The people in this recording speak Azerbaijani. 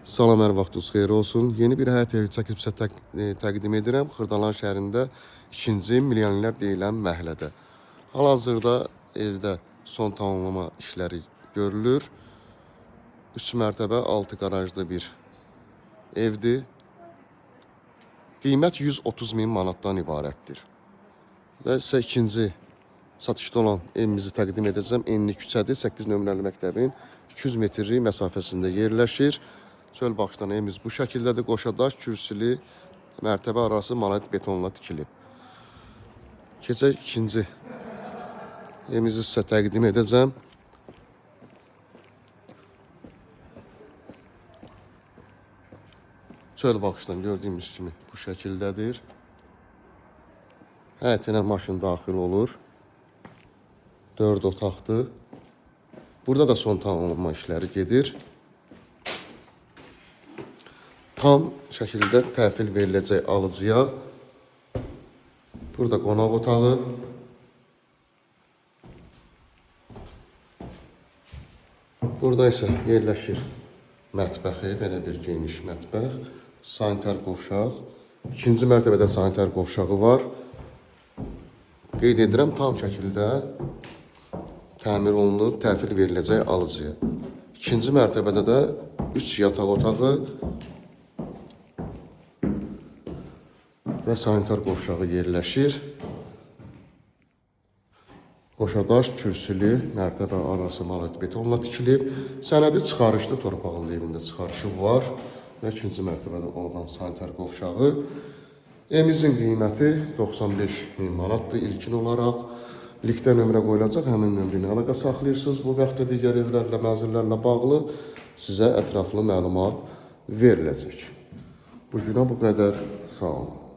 Salam, hər vaxtınız xeyir olsun. Yeni bir həyat evi çəkib sizə təqdim edirəm. Xırdalan şəhərində 2-ci milyonerlər deyilən məhəllədə. Hal-hazırda evdə son tamamlama işləri görülür. 3 mərtəbə 6 qarajlı bir evdir. Qiymət 130 min manatdan ibarətdir. Və sizə ikinci satışda olan evimizi təqdim edəcəm. Enli küçədir, 8 nömrəli məktəbin 200 metrlik məsafəsində yerləşir. Çöl baxışdan evimiz bu şəkildədir. Qoşadaş, kürsülü, mərtəbə arası monolit betonla tikilib. Keçək ikinci evimizi sizə təqdim edəcəm. Çöl baxışdan gördüyümüz kimi bu şəkildədir. Həyətinə maşın daxil olur. 4 otaqdır. Burada da son tamamlanma işləri gedir. Tam şəkildə təhvil veriləcək alıcıya. Burada qonaq otağı. Burada isə yerləşir mətbəxi, belə bir geniş mətbəx. Sanitar qovşaq. İkinci mərtəbədə sanitar qovşağı var. Qeyd edirəm, tam şəkildə təmir olunub, təhvil veriləcək alıcıya. İkinci mərtəbədə də 3 yataq otağı və sanitar qovşağı yerləşir. Qoşadaş, kürsülü, mərtəbə arası monolit betonla tikilib. Sənədi çıxarışlı torpağın evində çıxarışı var. Və ikinci mərtəbədə olan sanitar qovşağı. Evimizin qiyməti 95 min manatdır ilkin olaraq. Likdə nömrə qoyulacaq, həmin nömrəni əlaqə saxlayırsınız. Bu vaxtda digər evlərlə, mənzillərlə bağlı sizə ətraflı məlumat veriləcək. Bugünə bu qədər. Sağ olun.